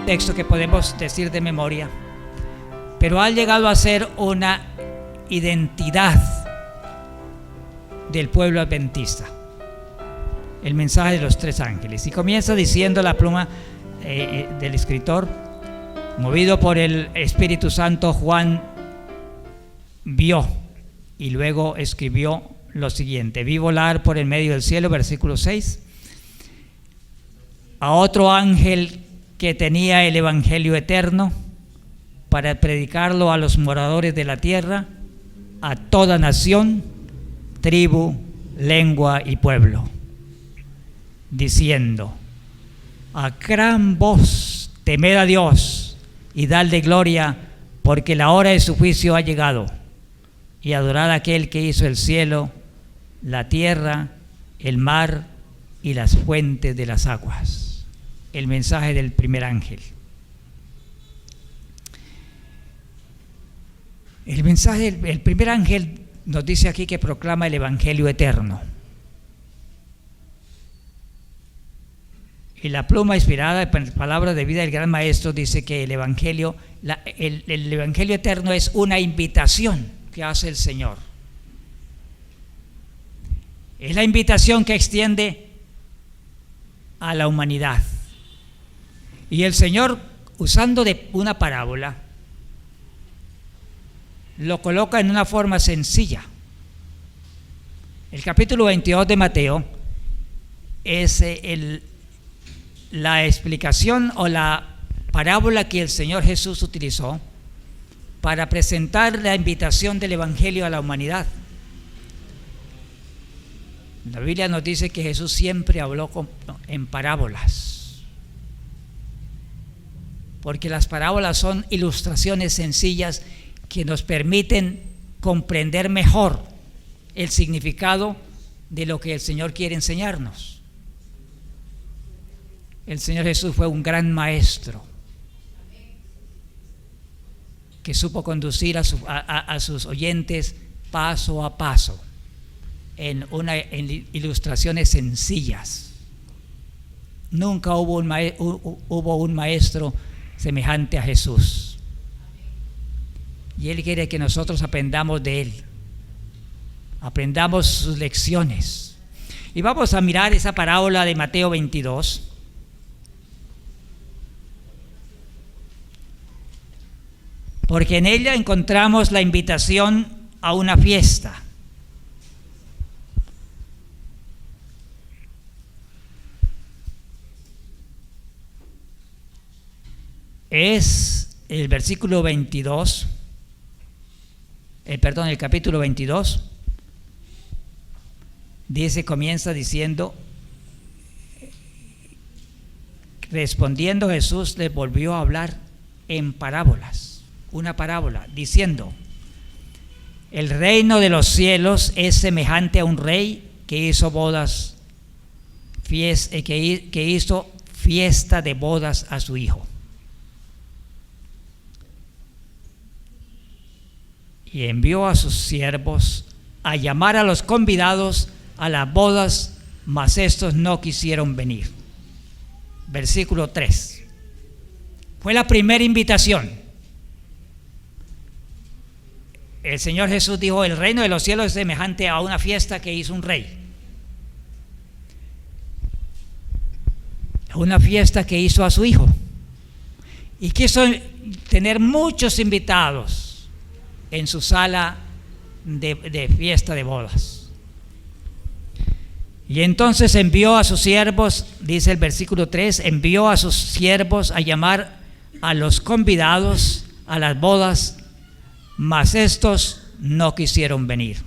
texto que podemos decir de memoria, pero ha llegado a ser una identidad del pueblo adventista, el mensaje de los tres ángeles. Y comienza diciendo la pluma del escritor: movido por el Espíritu Santo, Juan vio y luego escribió lo siguiente: vi volar por el medio del cielo, versículo 6, a otro ángel que tenía el evangelio eterno para predicarlo a los moradores de la tierra, a toda nación, tribu, lengua y pueblo, diciendo: a gran voz temed a Dios y dadle gloria, porque la hora de su juicio ha llegado, y adorad a aquel que hizo el cielo, la tierra, el mar y las fuentes de las aguas. El mensaje del primer ángel. El mensaje del primer ángel nos dice aquí que proclama el evangelio eterno. Y la pluma inspirada por palabras de vida del gran maestro dice que el evangelio eterno es una invitación que hace el Señor. Es la invitación que extiende a la humanidad. Y el Señor, usando de una parábola, lo coloca en una forma sencilla. El capítulo 22 de Mateo es la explicación o la parábola que el Señor Jesús utilizó para presentar la invitación del evangelio a la humanidad. La Biblia nos dice que Jesús siempre habló en parábolas, porque las parábolas son ilustraciones sencillas que nos permiten comprender mejor el significado de lo que el Señor quiere enseñarnos. El Señor Jesús fue un gran maestro que supo conducir a sus oyentes paso a paso en ilustraciones sencillas. Nunca hubo un maestro semejante a Jesús, y Él quiere que nosotros aprendamos de Él, aprendamos sus lecciones. Y vamos a mirar esa parábola de Mateo 22. Porque en ella encontramos la invitación a una fiesta. Es el versículo 22, el capítulo 22, comienza diciendo: respondiendo Jesús les volvió a hablar en parábolas, una parábola, diciendo: el reino de los cielos es semejante a un rey que hizo que hizo fiesta de bodas a su hijo. Y envió a sus siervos a llamar a los convidados a las bodas, mas estos no quisieron venir. Versículo 3. Fue la primera invitación. El Señor Jesús dijo: el reino de los cielos es semejante a una fiesta que hizo un rey. Una fiesta que hizo a su hijo. Y quiso tener muchos invitados en su sala de fiesta de bodas. Y entonces envió a sus siervos, dice el versículo 3, envió a sus siervos a llamar a los convidados a las bodas, mas estos no quisieron venir.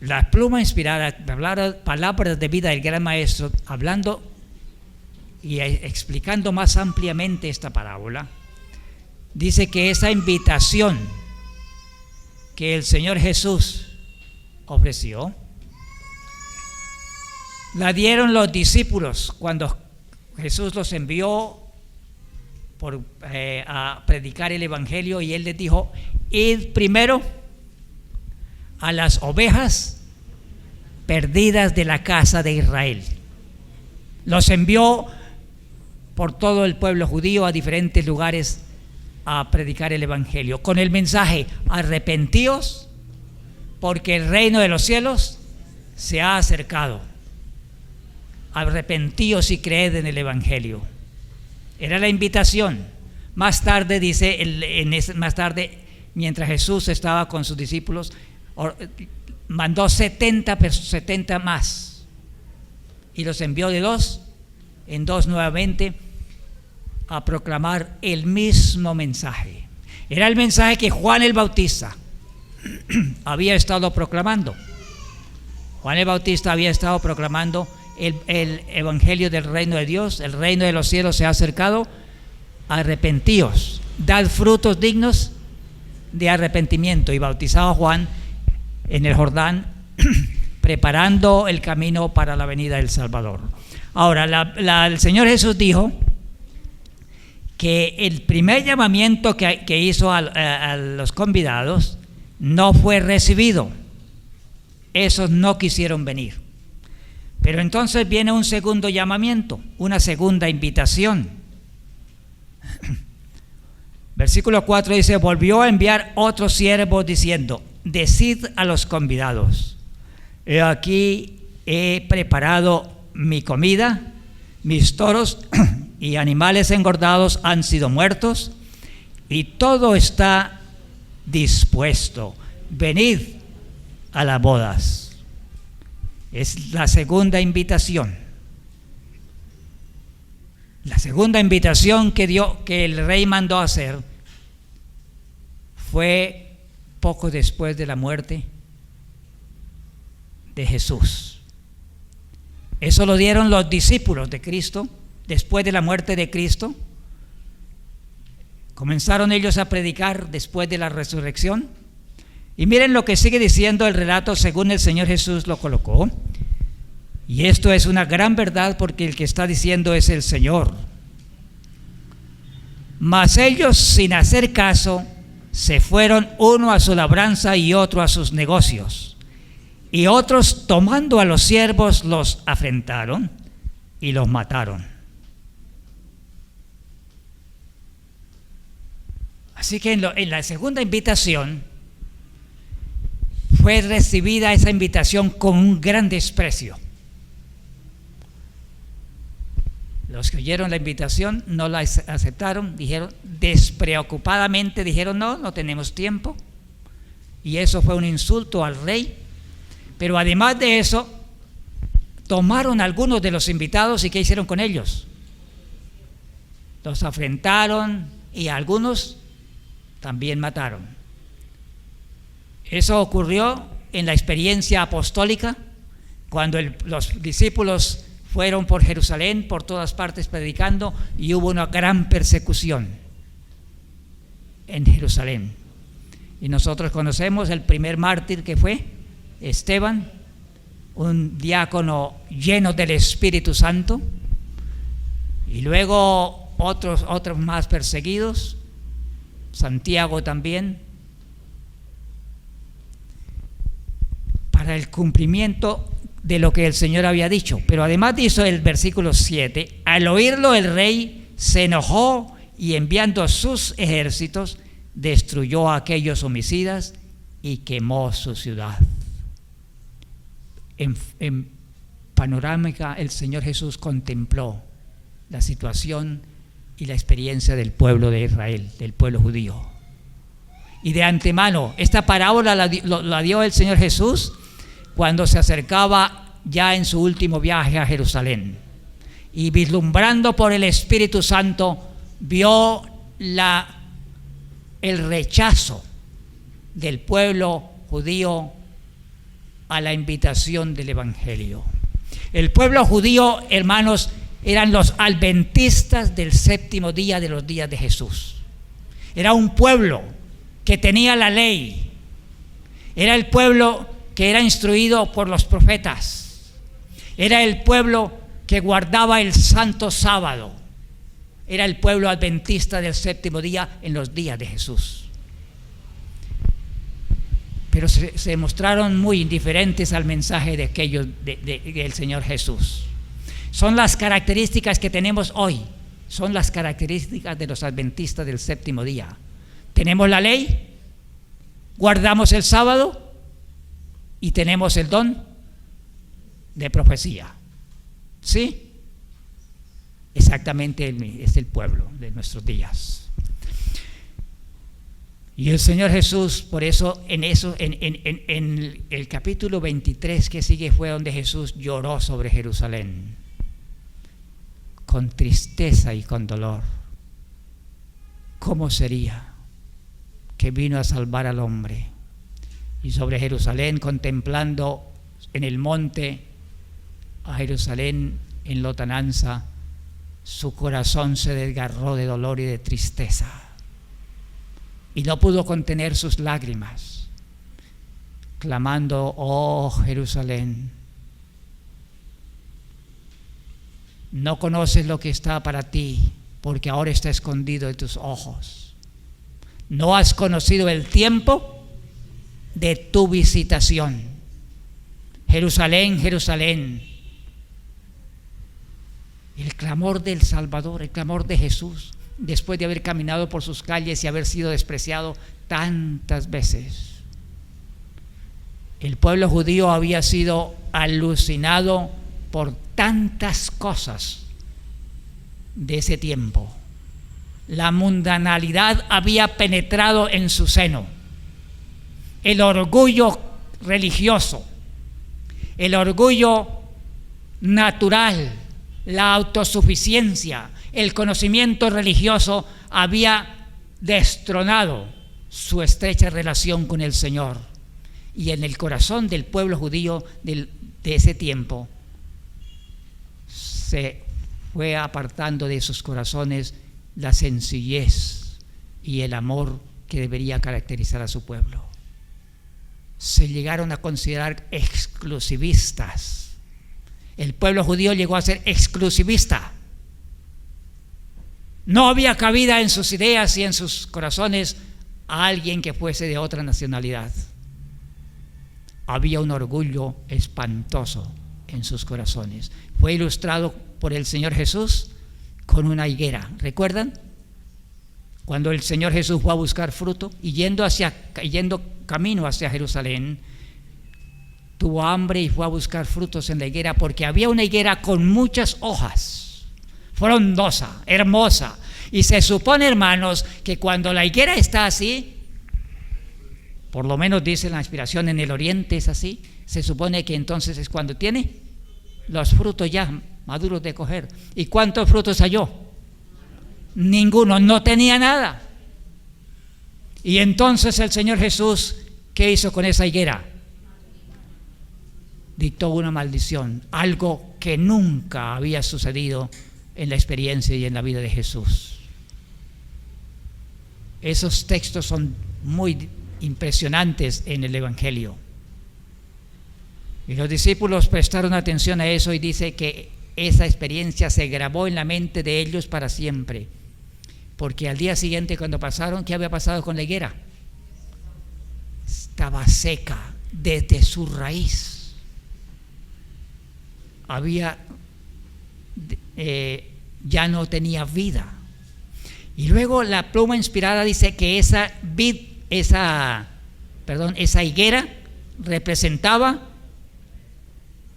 La pluma inspirada, palabras de vida del gran maestro, hablando y explicando más ampliamente esta parábola, dice que esa invitación que el Señor Jesús ofreció la dieron los discípulos cuando Jesús los envió a predicar el evangelio, y Él les dijo: id primero a las ovejas perdidas de la casa de Israel. Los envió por todo el pueblo judío a diferentes lugares a predicar el evangelio con el mensaje: arrepentíos porque el reino de los cielos se ha acercado. Arrepentíos y creed en el evangelio. Era la invitación. Más tarde dice, más tarde, mientras Jesús estaba con sus discípulos, mandó 70 más y los envió de dos en dos nuevamente a proclamar el mismo mensaje. Era el mensaje que Juan el Bautista había estado proclamando. Juan el Bautista había estado proclamando el evangelio del reino de Dios. El reino de los cielos se ha acercado. Arrepentíos, dad frutos dignos de arrepentimiento. Y bautizaba a Juan en el Jordán, preparando el camino para la venida del Salvador. Ahora, el Señor Jesús dijo que el primer llamamiento que hizo a los convidados no fue recibido. Esos no quisieron venir. Pero entonces viene un segundo llamamiento, una segunda invitación. Versículo 4 dice: volvió a enviar otros siervos diciendo: decid a los convidados, he aquí he preparado mi comida, mis toros y animales engordados han sido muertos y todo está dispuesto, venid a las bodas. Es la segunda invitación. La segunda invitación que el rey mandó hacer fue poco después de la muerte de Jesús. Eso lo dieron los discípulos de Cristo después de la muerte de Cristo. Comenzaron ellos a predicar después de la resurrección. Y miren lo que sigue diciendo el relato según el Señor Jesús lo colocó. Y esto es una gran verdad porque el que está diciendo es el Señor. Mas ellos, sin hacer caso, se fueron uno a su labranza y otro a sus negocios. Y otros, tomando a los siervos, los afrentaron y los mataron. Así que en la segunda invitación fue recibida esa invitación con un gran desprecio. Los que oyeron la invitación no la aceptaron, dijeron despreocupadamente, dijeron no tenemos tiempo. Y eso fue un insulto al rey. Pero además de eso, tomaron algunos de los invitados y ¿qué hicieron con ellos? Los afrentaron y a algunos también mataron. Eso ocurrió en la experiencia apostólica, cuando los discípulos fueron por Jerusalén, por todas partes predicando, y hubo una gran persecución en Jerusalén. Y nosotros conocemos el primer mártir que fue Esteban, un diácono lleno del Espíritu Santo, y luego otros más perseguidos, Santiago también, para el cumplimiento de lo que el Señor había dicho. Pero además dice el versículo 7, al oírlo el rey se enojó y enviando sus ejércitos destruyó a aquellos homicidas y quemó su ciudad. En panorámica el Señor Jesús contempló la situación y la experiencia del pueblo de Israel, del pueblo judío. Y de antemano, esta parábola la dio el Señor Jesús cuando se acercaba ya en su último viaje a Jerusalén. Y vislumbrando por el Espíritu Santo, vio el rechazo del pueblo judío a la invitación del Evangelio. El pueblo judío, hermanos, eran los adventistas del séptimo día de los días de Jesús. Era un pueblo que tenía la ley. Era el pueblo que era instruido por los profetas. Era el pueblo que guardaba el santo sábado. Era el pueblo adventista del séptimo día en los días de Jesús. pero se mostraron muy indiferentes al mensaje de aquellos del Señor Jesús. Son las características que tenemos hoy, son las características de los adventistas del séptimo día. Tenemos la ley, guardamos el sábado y tenemos el don de profecía. ¿Sí? Exactamente es el pueblo de nuestros días. Y el Señor Jesús, por eso, en el capítulo 23 que sigue fue donde Jesús lloró sobre Jerusalén, con tristeza y con dolor. ¿Cómo sería que vino a salvar al hombre? Y sobre Jerusalén, contemplando en el monte a Jerusalén en lontananza, su corazón se desgarró de dolor y de tristeza. Y no pudo contener sus lágrimas, clamando: oh Jerusalén, no conoces lo que está para ti, porque ahora está escondido de tus ojos. No has conocido el tiempo de tu visitación. Jerusalén, Jerusalén. El clamor del Salvador, el clamor de Jesús, después de haber caminado por sus calles y haber sido despreciado tantas veces. El pueblo judío había sido alucinado por tantas cosas de ese tiempo. La mundanalidad había penetrado en su seno. El orgullo religioso, el orgullo natural, la autosuficiencia, el conocimiento religioso había destronado su estrecha relación con el Señor. Y en el corazón del pueblo judío de ese tiempo se fue apartando de sus corazones la sencillez y el amor que debería caracterizar a su pueblo. Se llegaron a considerar exclusivistas. El pueblo judío llegó a ser exclusivista. No había cabida en sus ideas y en sus corazones a alguien que fuese de otra nacionalidad. Había un orgullo espantoso en sus corazones. Fue ilustrado por el Señor Jesús con una higuera. ¿Recuerdan? Cuando el Señor Jesús fue a buscar fruto y yendo camino hacia Jerusalén, tuvo hambre y fue a buscar frutos en la higuera, porque había una higuera con muchas hojas, frondosa, hermosa. Y se supone, hermanos, que cuando la higuera está así, por lo menos dice la inspiración en el oriente es así, se supone que entonces es cuando tiene los frutos ya maduros de coger. ¿Y cuántos frutos halló? Ninguno, no tenía nada. Y entonces el Señor Jesús, ¿qué hizo con esa higuera? Dictó una maldición, algo que nunca había sucedido en la experiencia y en la vida de Jesús. Esos textos son muy impresionantes en el Evangelio. Y los discípulos prestaron atención a eso y dice que esa experiencia se grabó en la mente de ellos para siempre. Porque al día siguiente, cuando pasaron, ¿qué había pasado con la higuera? Estaba seca desde su raíz. Ya no tenía vida. Y luego la pluma inspirada dice que esa higuera representaba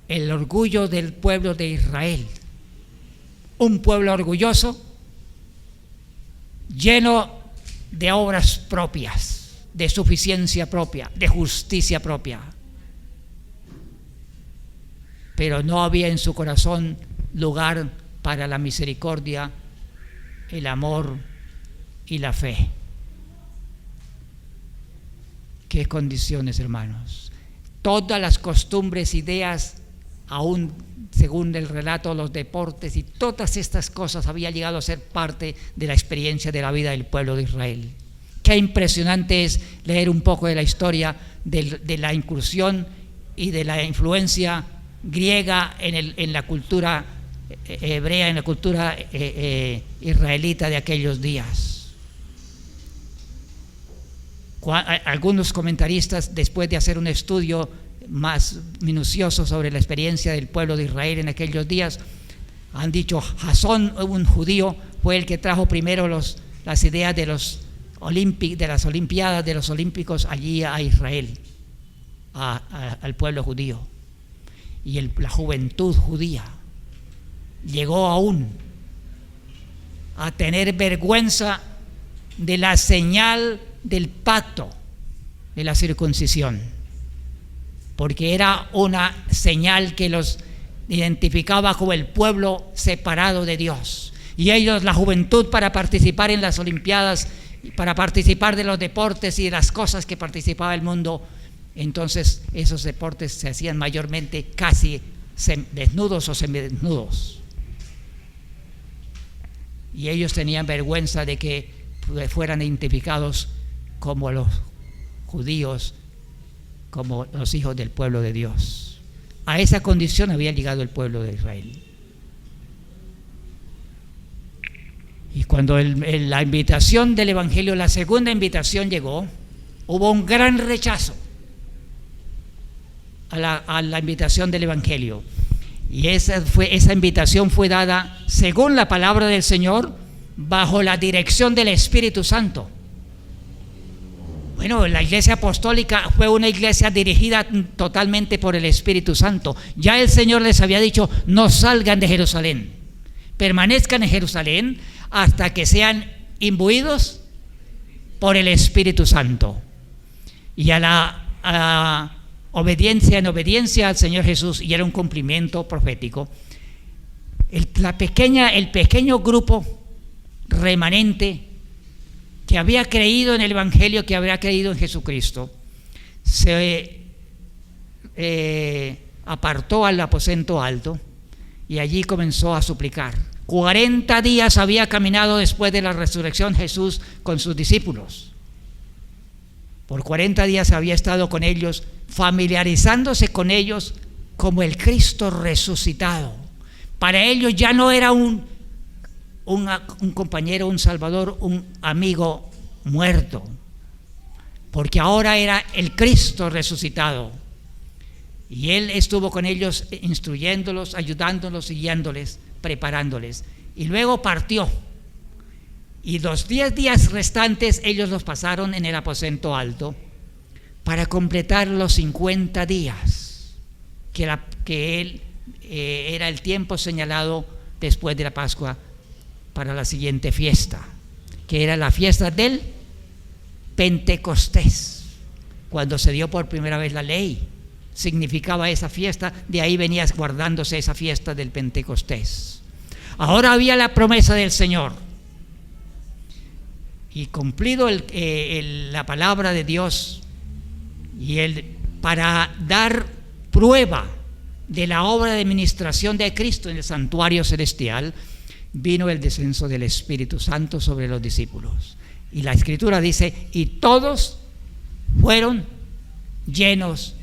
el orgullo del pueblo de Israel, un pueblo orgulloso, lleno de obras propias, de suficiencia propia, de justicia propia. Pero no había en su corazón lugar para la misericordia, el amor y la fe. ¿Qué condiciones, hermanos? Todas las costumbres, ideas, aún según el relato, los deportes y todas estas cosas había llegado a ser parte de la experiencia de la vida del pueblo de Israel. Qué impresionante es leer un poco de la historia de la incursión y de la influencia griega en la cultura hebrea, en la cultura israelita de aquellos días. Algunos comentaristas, después de hacer un estudio más minucioso sobre la experiencia del pueblo de Israel en aquellos días, han dicho: Jasón, un judío, fue el que trajo primero las ideas de las Olimpiadas, de los Olímpicos allí a Israel, al pueblo judío. Y la juventud judía llegó aún a tener vergüenza de la señal del pacto de la circuncisión, porque era una señal que los identificaba como el pueblo separado de Dios. Y ellos, la juventud, para participar en las Olimpiadas, para participar de los deportes y de las cosas que participaba el mundo, entonces esos deportes se hacían mayormente casi desnudos o semidesnudos. Y ellos tenían vergüenza de que fueran identificados como los judíos, como los hijos del pueblo de Dios. A esa condición había llegado el pueblo de Israel. Y cuando la invitación del Evangelio, la segunda invitación llegó, hubo un gran rechazo a la invitación del Evangelio. Y esa invitación fue dada, según la palabra del Señor, bajo la dirección del Espíritu Santo. Bueno, la iglesia apostólica fue una iglesia dirigida totalmente por el Espíritu Santo. Ya el Señor les había dicho: no salgan de Jerusalén, permanezcan en Jerusalén hasta que sean imbuidos por el Espíritu Santo. Y a la obediencia, en obediencia al Señor Jesús, y era un cumplimiento profético, el pequeño grupo remanente que había creído en el Evangelio, que había creído en Jesucristo, se apartó al aposento alto y allí comenzó a suplicar. 40 días había caminado después de la resurrección Jesús con sus discípulos. Por 40 días había estado con ellos, familiarizándose con ellos como el Cristo resucitado. Para ellos ya no era un compañero, un salvador, un amigo muerto, porque ahora era el Cristo resucitado. Y Él estuvo con ellos, instruyéndolos, ayudándolos y guiándoles, preparándoles. Y luego partió. Y los 10 días restantes ellos los pasaron en el aposento alto para completar los 50 días que Él era el tiempo señalado después de la Pascua para la siguiente fiesta, que era la fiesta del Pentecostés, cuando se dio por primera vez la ley. Significaba esa fiesta, de ahí venía guardándose esa fiesta del Pentecostés. Ahora había la promesa del Señor, y cumplido la palabra de Dios, y para dar prueba de la obra de ministración de Cristo en el santuario celestial, vino el descenso del Espíritu Santo sobre los discípulos. Y la Escritura dice: y todos fueron llenos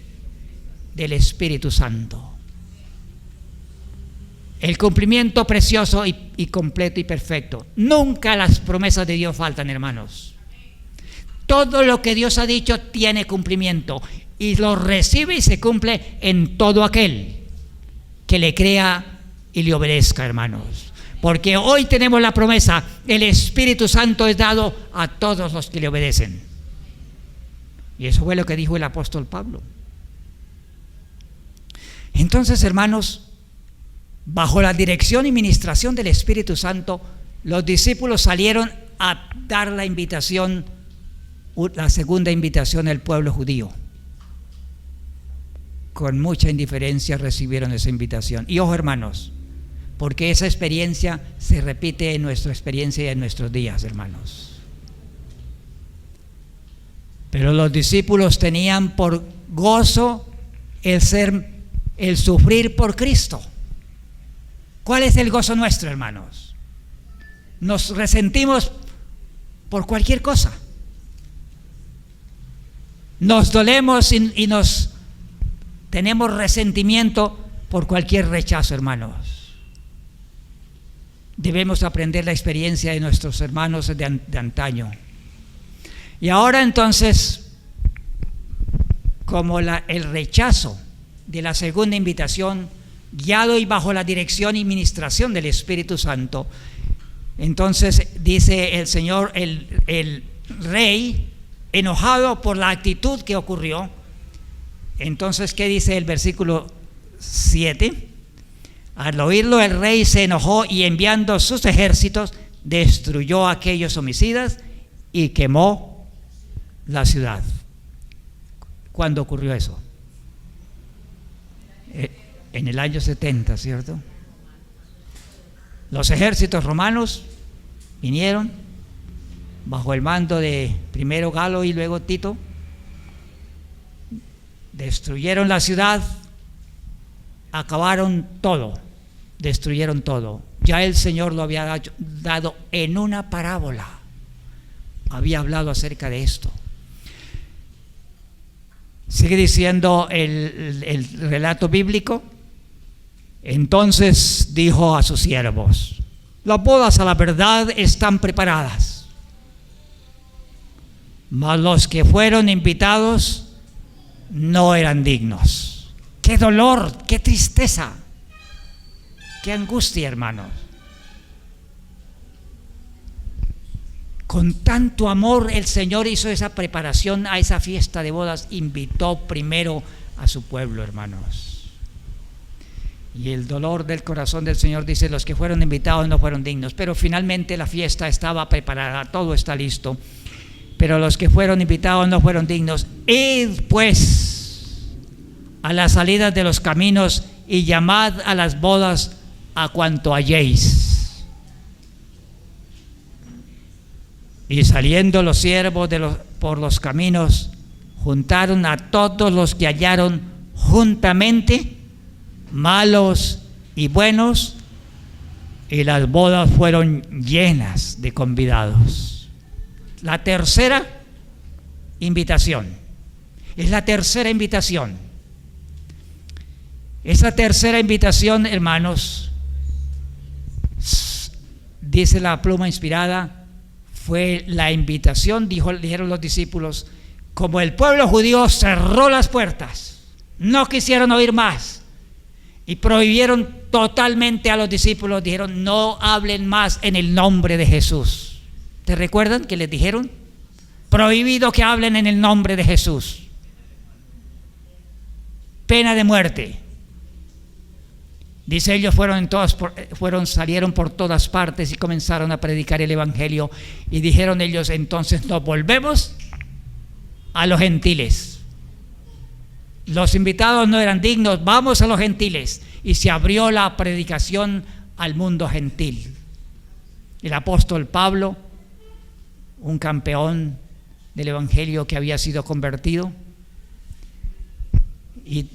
del Espíritu Santo. El cumplimiento precioso y completo y perfecto. Nunca las promesas de Dios faltan, hermanos. Todo lo que Dios ha dicho tiene cumplimiento, y lo recibe y se cumple en todo aquel que le crea y le obedezca, hermanos. Porque hoy tenemos la promesa: el Espíritu Santo es dado a todos los que le obedecen. Y eso fue lo que dijo el apóstol Pablo. Entonces, hermanos, bajo la dirección y ministración del Espíritu Santo, los discípulos salieron a dar la invitación, la segunda invitación al pueblo judío. Con mucha indiferencia recibieron esa invitación. Y ojo, hermanos, porque esa experiencia se repite en nuestra experiencia y en nuestros días, hermanos. Pero los discípulos tenían por gozo el sufrir por Cristo. ¿Cuál es el gozo nuestro, hermanos? Nos resentimos por cualquier cosa. Nos dolemos y nos tenemos resentimiento por cualquier rechazo, hermanos. Debemos aprender la experiencia de nuestros hermanos de antaño. Y ahora entonces como el rechazo de la segunda invitación, guiado y bajo la dirección y ministración del Espíritu Santo. Entonces dice el Señor, el rey, enojado por la actitud que ocurrió. Entonces, ¿qué dice el versículo 7? Al oírlo, el rey se enojó y, enviando sus ejércitos, destruyó a aquellos homicidas y quemó la ciudad. ¿Cuándo ocurrió eso? En el año 70, ¿cierto? Los ejércitos romanos vinieron bajo el mando de primero Galo y luego Tito, destruyeron la ciudad, acabaron todo, destruyeron todo. Ya el Señor lo había dado en una parábola, había hablado acerca de esto. Sigue diciendo el relato bíblico. Entonces dijo a sus siervos: las bodas a la verdad están preparadas, mas los que fueron invitados no eran dignos. ¡Qué dolor! ¡Qué tristeza! ¡Qué angustia, hermanos! Con tanto amor el Señor hizo esa preparación a esa fiesta de bodas, invitó primero a su pueblo, hermanos. Y el dolor del corazón del Señor dice: los que fueron invitados no fueron dignos. Pero finalmente la fiesta estaba preparada, todo está listo. Pero los que fueron invitados no fueron dignos. Id pues a las salidas de los caminos y llamad a las bodas a cuanto halléis. Y saliendo los siervos por los caminos, juntaron a todos los que hallaron juntamente, malos y buenos, y las bodas fueron llenas de convidados. La tercera invitación, es la tercera invitación. Esa tercera invitación, hermanos, dice la pluma inspirada, fue la invitación, dijeron los discípulos, como el pueblo judío cerró las puertas, no quisieron oír más y prohibieron totalmente a los discípulos, dijeron: no hablen más en el nombre de Jesús. ¿Te recuerdan que les dijeron? Prohibido que hablen en el nombre de Jesús, pena de muerte. Dice, ellos salieron por todas partes y comenzaron a predicar el evangelio, y dijeron ellos: entonces nos volvemos a los gentiles. Los invitados no eran dignos, vamos a los gentiles. Y se abrió la predicación al mundo gentil. El apóstol Pablo, un campeón del evangelio que había sido convertido, y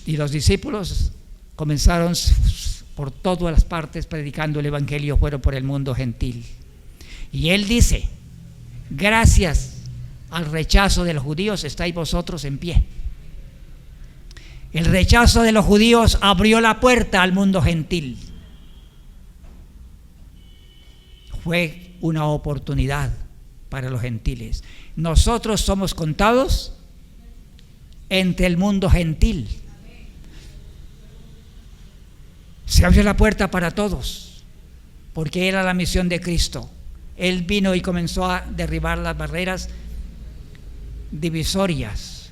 los discípulos comenzaron por todas las partes predicando el evangelio, fueron por el mundo gentil. Y él dice: gracias al rechazo de los judíos estáis vosotros en pie. El rechazo de los judíos abrió la puerta al mundo gentil. Fue una oportunidad para los gentiles. Nosotros somos contados entre el mundo gentil. Se abrió la puerta para todos, porque era la misión de Cristo. Él vino y comenzó a derribar las barreras divisorias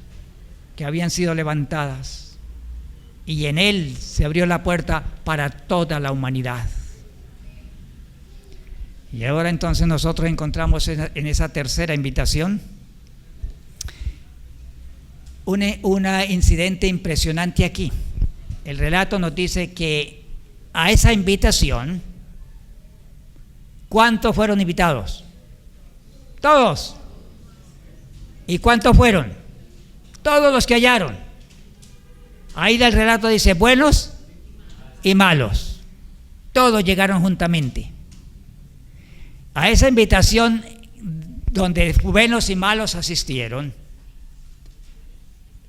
que habían sido levantadas, y en Él se abrió la puerta para toda la humanidad. Y ahora entonces nosotros encontramos en esa tercera invitación un incidente impresionante aquí. El relato nos dice que a esa invitación, ¿cuántos fueron invitados? Todos. ¿Y cuántos fueron? Todos los que hallaron. Ahí el relato dice: buenos y malos. Todos llegaron juntamente. A esa invitación donde buenos y malos asistieron.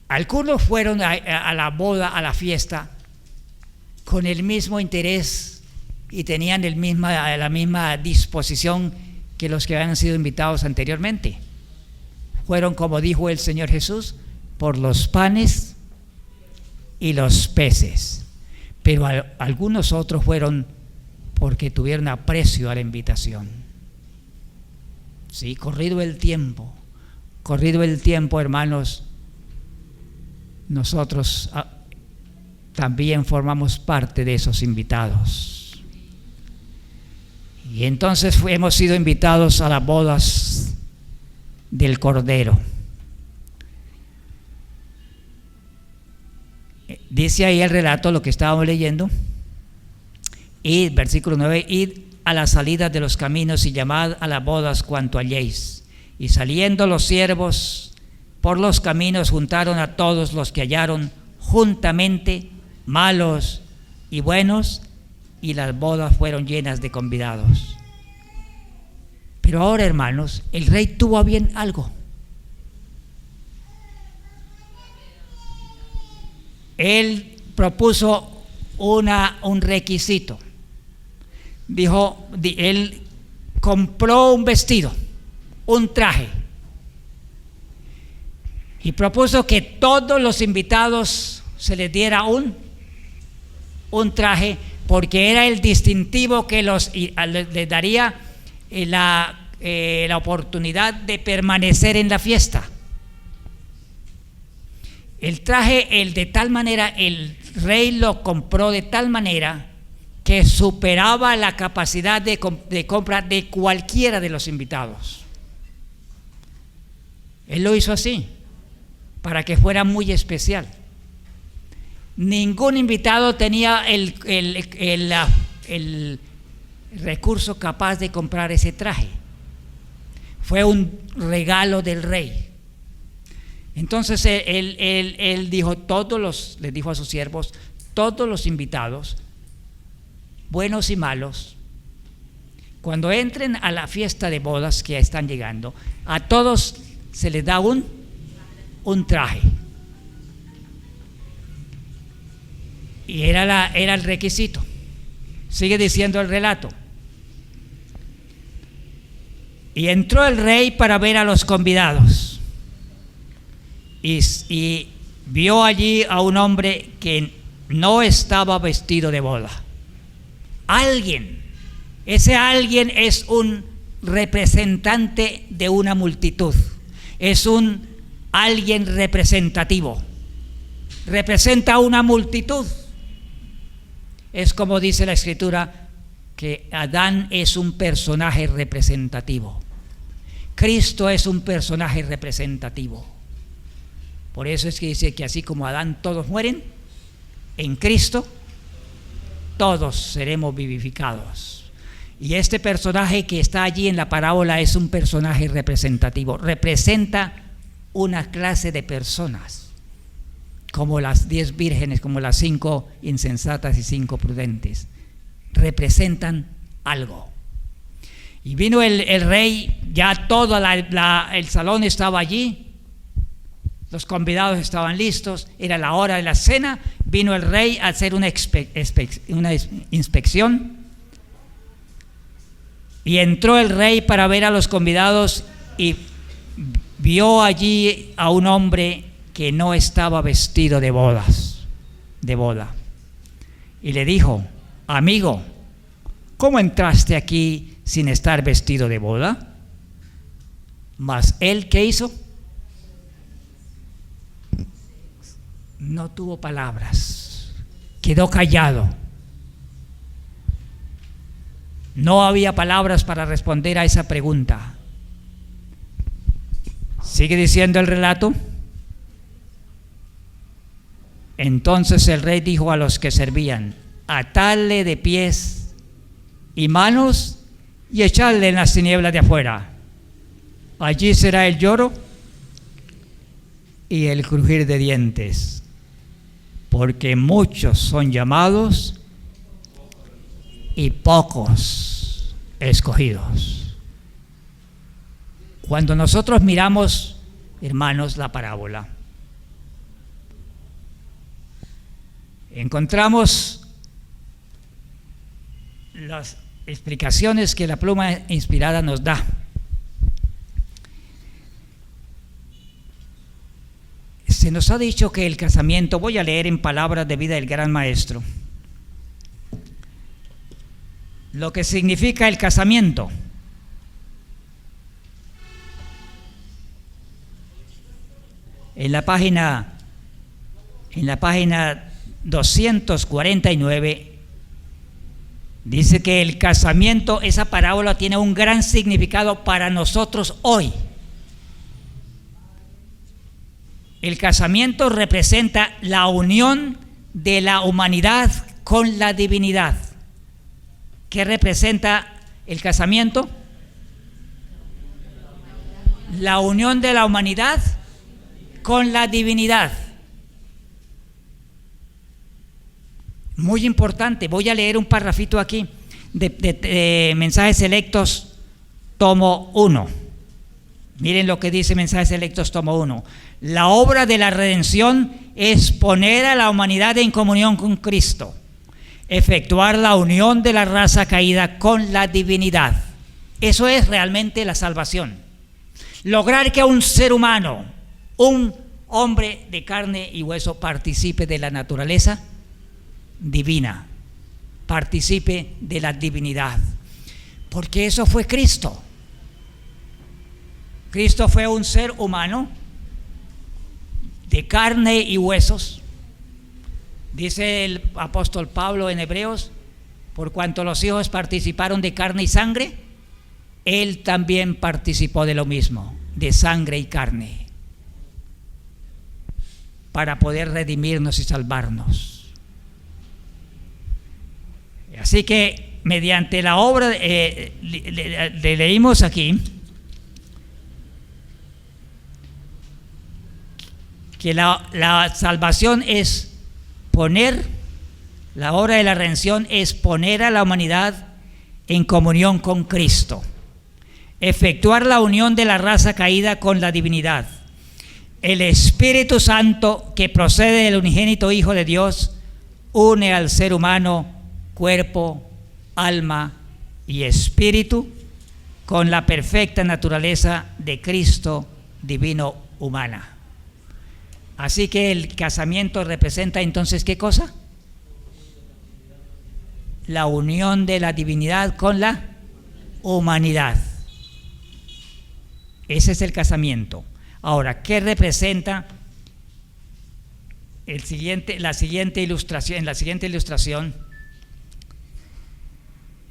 Algunos fueron a la boda, a la fiesta, con el mismo interés y tenían la misma disposición que los que habían sido invitados anteriormente. Fueron, como dijo el Señor Jesús, por los panes y los peces, pero algunos otros fueron porque tuvieron aprecio a la invitación. Sí, corrido el tiempo, hermanos, nosotros también formamos parte de esos invitados. Y entonces hemos sido invitados a las bodas del Cordero. Dice ahí el relato, lo que estábamos leyendo, y versículo 9: id a la salida de los caminos y llamad a las bodas cuanto halléis. Y saliendo los siervos por los caminos, juntaron a todos los que hallaron juntamente, malos y buenos, y las bodas fueron llenas de convidados. Pero ahora, hermanos, el rey tuvo a bien algo. Él propuso un requisito. Él compró un vestido, un traje, y propuso que todos los invitados se les diera un traje, porque era el distintivo que les daría la oportunidad de permanecer en la fiesta. El traje, el rey lo compró de tal manera que superaba la capacidad de compra de cualquiera de los invitados. Él lo hizo así, para que fuera muy especial. Ningún invitado tenía el recurso capaz de comprar ese traje. Fue un regalo del rey. Entonces él dijo, les dijo a sus siervos, todos los invitados, buenos y malos, cuando entren a la fiesta de bodas que están llegando, a todos se les da un traje. Y era el requisito. Sigue diciendo el relato. Y entró el rey para ver a los convidados, y vio allí a un hombre que no estaba vestido de boda. Ese alguien es un representante de una multitud, es alguien representativo, representa a una multitud. Es como dice la Escritura, que Adán es un personaje representativo, Cristo es un personaje representativo. Por eso es que dice que así como Adán todos mueren, en Cristo todos seremos vivificados. Y este personaje que está allí en la parábola es un personaje representativo, representa una clase de personas, como las 10 vírgenes, como las 5 insensatas y 5 prudentes, representan algo. Y vino el rey, ya todo el salón estaba allí, los convidados estaban listos, era la hora de la cena. Vino el rey a hacer una inspección, y entró el rey para ver a los convidados, y vio allí a un hombre que no estaba vestido de boda, y le dijo: amigo, ¿cómo entraste aquí sin estar vestido de boda? Mas él, ¿qué hizo? No tuvo palabras, quedó callado. No había palabras para responder a esa pregunta. Sigue diciendo el relato. Entonces el rey dijo a los que servían: atadle de pies y manos y echadle en las tinieblas de afuera. Allí será el lloro y el crujir de dientes, porque muchos son llamados y pocos escogidos. Cuando nosotros miramos, hermanos, la parábola, encontramos las explicaciones que la pluma inspirada nos da. Se nos ha dicho que el casamiento, voy a leer en palabras de vida del gran maestro, lo que significa el casamiento. En la página 249 dice que el casamiento, esa parábola tiene un gran significado para nosotros hoy. El casamiento representa la unión de la humanidad con la divinidad. ¿Qué representa el casamiento? La unión de la humanidad con la divinidad. Muy importante. Voy a leer un parrafito aquí de Mensajes Selectos, tomo 1. Miren lo que dice Mensajes Selectos, tomo 1. La obra de la redención es poner a la humanidad en comunión con Cristo, efectuar la unión de la raza caída con la divinidad. Eso es realmente la salvación. Lograr que un ser humano, un hombre de carne y hueso, participe de la naturaleza divina, participe de la divinidad, porque eso fue Cristo. Cristo fue un ser humano de carne y huesos. Dice el apóstol Pablo en Hebreos, por cuanto los hijos participaron de carne y sangre, él también participó de lo mismo, de sangre y carne, para poder redimirnos y salvarnos. Así que mediante la obra, le leímos aquí que la salvación es poner, la obra de la redención es poner a la humanidad en comunión con Cristo, efectuar la unión de la raza caída con la divinidad. El Espíritu Santo, que procede del unigénito Hijo de Dios, une al ser humano cuerpo, alma y espíritu con la perfecta naturaleza de Cristo divino humana. Así que el casamiento representa entonces ¿qué cosa? La unión de la divinidad con la humanidad. Ese es el casamiento. Ahora, ¿qué representa la siguiente ilustración?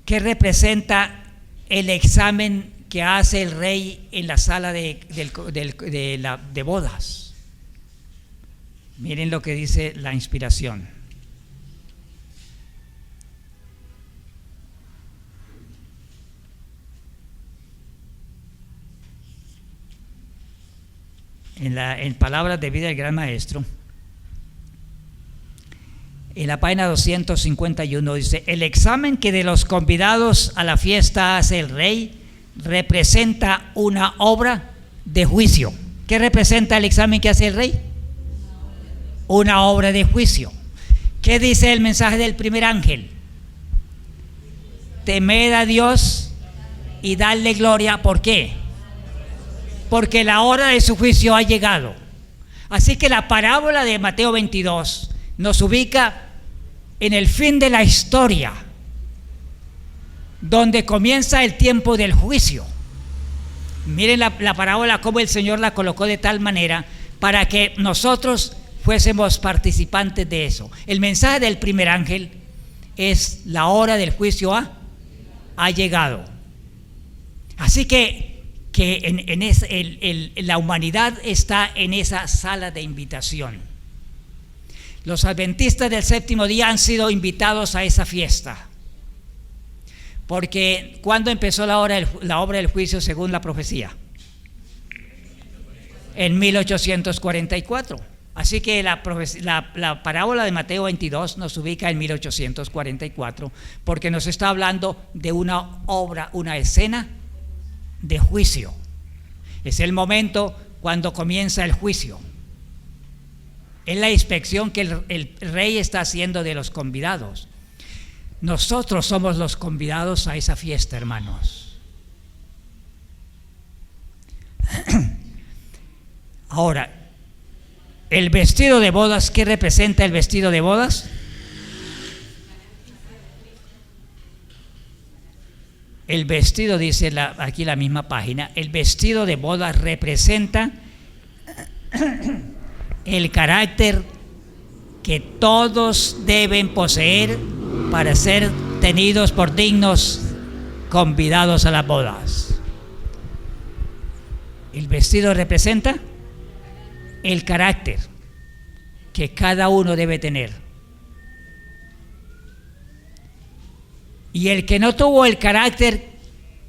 ¿Qué representa el examen que hace el rey en la sala de bodas? Miren lo que dice la inspiración. En palabras de vida del gran maestro, en la página 251 dice: el examen que de los convidados a la fiesta hace el rey representa una obra de juicio. ¿Qué representa el examen que hace el rey? Una obra de juicio. ¿Qué dice el mensaje del primer ángel? Temed a Dios y darle gloria. ¿Por qué? Porque la hora de su juicio ha llegado. Así que la parábola de Mateo 22 nos ubica en el fin de la historia, donde comienza el tiempo del juicio. Miren la parábola, cómo el Señor la colocó de tal manera para que nosotros fuésemos participantes de eso. El mensaje del primer ángel es: la hora del juicio ha llegado. Así que la humanidad está en esa sala de invitación. Los adventistas del séptimo día han sido invitados a esa fiesta, porque ¿cuándo empezó la obra del juicio según la profecía? En 1844. Así que la parábola de Mateo 22 nos ubica en 1844, porque nos está hablando de una obra, una escena de juicio. Es el momento cuando comienza el juicio. Es la inspección que el rey está haciendo de los convidados. Nosotros somos los convidados a esa fiesta, hermanos. Ahora, El vestido de bodas, ¿qué representa el vestido de bodas? El vestido, dice aquí la misma página, el vestido de bodas representa el carácter que todos deben poseer para ser tenidos por dignos convidados a las bodas. El vestido representa el carácter que cada uno debe tener. Y el que no tuvo el carácter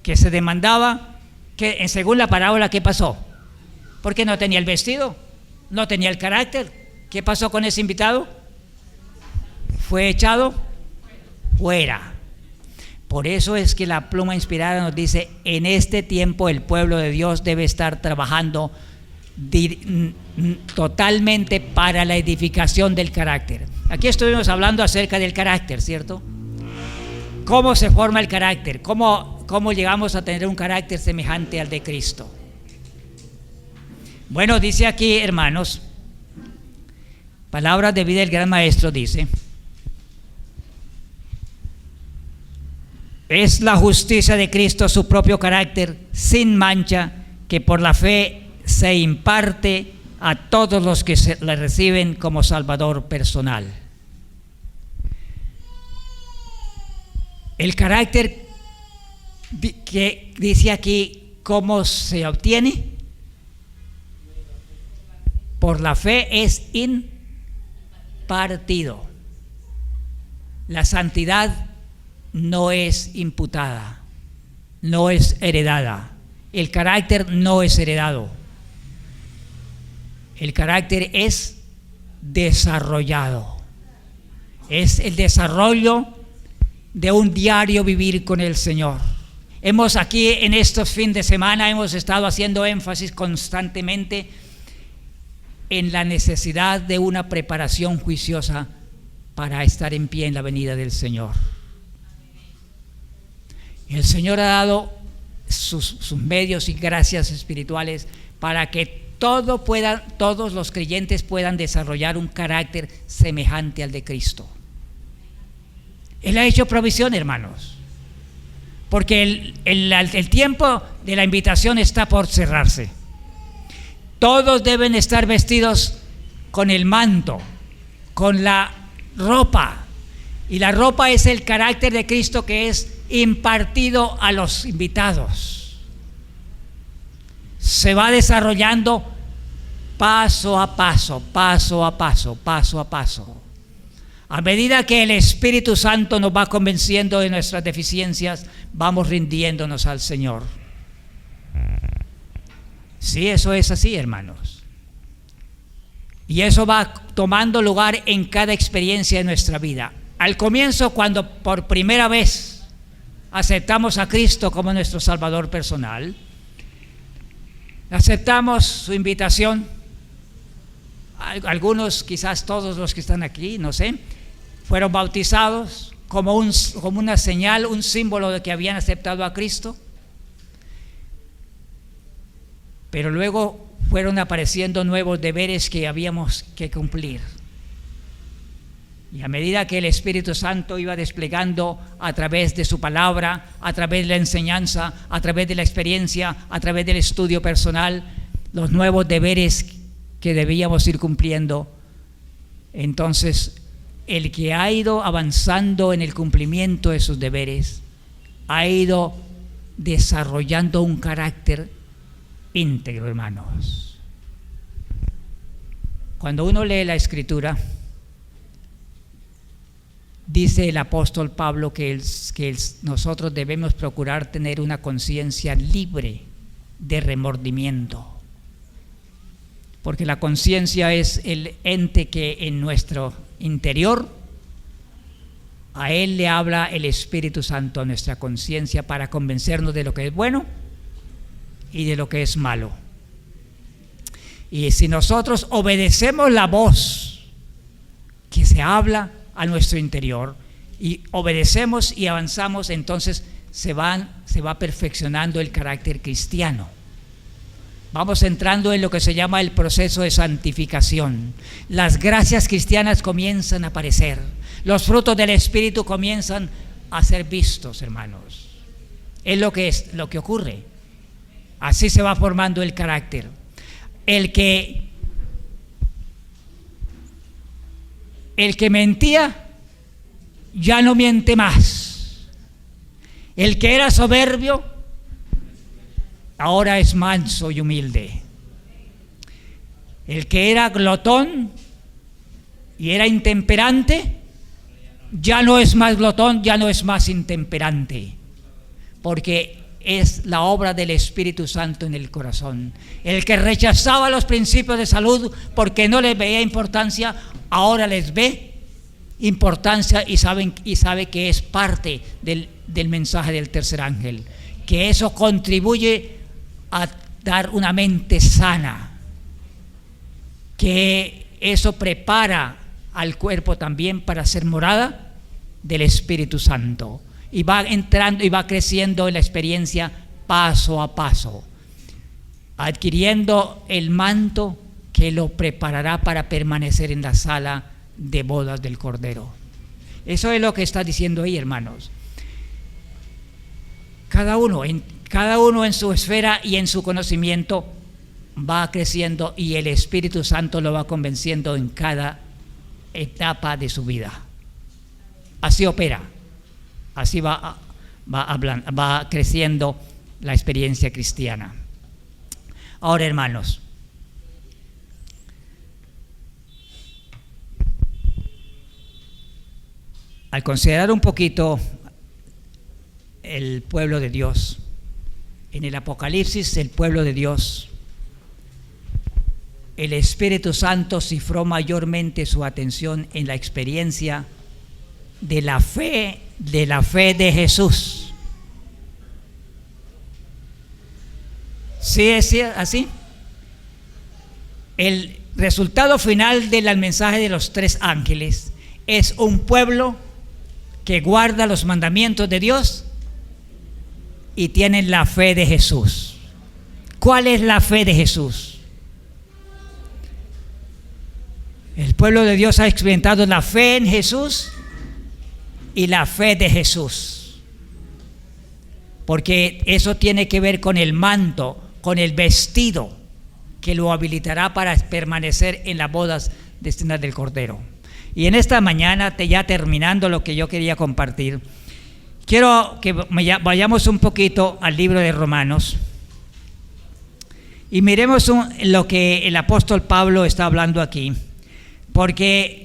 que se demandaba, que según la parábola, ¿qué pasó? Porque no tenía el vestido, no tenía el carácter. ¿Qué pasó con ese invitado? Fue echado fuera. Por eso es que la pluma inspirada nos dice: en este tiempo el pueblo de Dios debe estar trabajando totalmente para la edificación del carácter. Aquí estuvimos hablando acerca del carácter, ¿cierto? ¿Cómo se forma el carácter? ¿Cómo llegamos a tener un carácter semejante al de Cristo? Bueno, dice aquí, hermanos, Palabras de Vida del Gran Maestro dice: es la justicia de Cristo, su propio carácter sin mancha, que por la fe se imparte a todos los que le reciben como Salvador personal. El carácter que dice aquí, ¿cómo se obtiene? Por la fe es impartido. La santidad no es imputada, no es heredada. El carácter no es heredado. El carácter es desarrollado. Es el desarrollo de un diario vivir con el Señor. Hemos aquí en estos fines de semana hemos estado haciendo énfasis constantemente en la necesidad de una preparación juiciosa para estar en pie en la venida del Señor. El Señor ha dado sus medios y gracias espirituales para que todos los creyentes puedan desarrollar un carácter semejante al de Cristo. Él ha hecho provisión, hermanos, porque el tiempo de la invitación está por cerrarse. Todos deben estar vestidos con el manto, con la ropa, y la ropa es el carácter de Cristo que es impartido a los invitados. Se va desarrollando paso a paso, paso a paso, paso a paso. A medida que el Espíritu Santo nos va convenciendo de nuestras deficiencias, vamos rindiéndonos al Señor. Sí, eso es así, hermanos. Y eso va tomando lugar en cada experiencia de nuestra vida. Al comienzo, cuando por primera vez aceptamos a Cristo como nuestro Salvador personal, aceptamos su invitación. Algunos, quizás todos los que están aquí, no sé, fueron bautizados como una señal, un símbolo de que habían aceptado a Cristo. Pero luego fueron apareciendo nuevos deberes que habíamos que cumplir. Y a medida que el Espíritu Santo iba desplegando a través de su palabra, a través de la enseñanza, a través de la experiencia, a través del estudio personal, los nuevos deberes que debíamos ir cumpliendo, entonces el que ha ido avanzando en el cumplimiento de sus deberes ha ido desarrollando un carácter íntegro, hermanos. Cuando uno lee la Escritura, dice el apóstol Pablo que nosotros debemos procurar tener una conciencia libre de remordimiento, porque la conciencia es el ente que en nuestro interior, a él le habla el Espíritu Santo a nuestra conciencia para convencernos de lo que es bueno y de lo que es malo. Y si nosotros obedecemos la voz que se habla a nuestro interior y obedecemos y avanzamos, entonces se va perfeccionando el carácter cristiano. vamos entrando en lo que se llama el proceso de santificación. Las gracias cristianas comienzan a aparecer. Los frutos del Espíritu comienzan a ser vistos, hermanos. Es lo que ocurre. Así se va formando el carácter. El que mentía ya no miente más. El que era soberbio ahora es manso y humilde. El que era glotón y era intemperante ya no es más glotón, ya no es más intemperante, porque es la obra del Espíritu Santo en el corazón. El que rechazaba los principios de salud porque no les veía importancia, ahora les ve importancia y sabe que es parte del mensaje del tercer ángel, que eso contribuye a dar una mente sana, que eso prepara al cuerpo también para ser morada del Espíritu Santo, y va entrando y va creciendo en la experiencia paso a paso, adquiriendo el manto que lo preparará para permanecer en la sala de bodas del Cordero. Eso es lo que está diciendo ahí, hermanos. Cada uno en su esfera y en su conocimiento va creciendo, y el Espíritu Santo lo va convenciendo en cada etapa de su vida. Así opera, así va creciendo la experiencia cristiana. Ahora, hermanos, al considerar un poquito el pueblo de Dios, en el Apocalipsis, el pueblo de Dios, el Espíritu Santo cifró mayormente su atención en la experiencia de la fe de Jesús. ¿Sí es así? El resultado final del mensaje de los tres ángeles es un pueblo que guarda los mandamientos de Dios y tienen la fe de Jesús. ¿Cuál es la fe de Jesús? El pueblo de Dios ha experimentado la fe en Jesús y la fe de Jesús, porque eso tiene que ver con el manto, con el vestido que lo habilitará para permanecer en las bodas destinadas del Cordero. Y en esta mañana, ya terminando lo que yo quería compartir, quiero que vayamos un poquito al libro de Romanos y miremos lo que el apóstol Pablo está hablando aquí, porque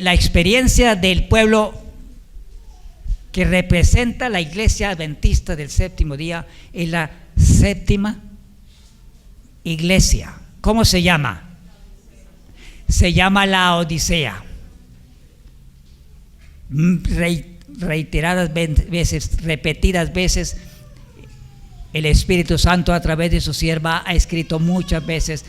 la experiencia del pueblo que representa la iglesia adventista del séptimo día es la séptima iglesia. ¿Cómo se llama? Se llama la Odisea. Reiteradas veces, repetidas veces, el Espíritu Santo a través de su sierva ha escrito muchas veces.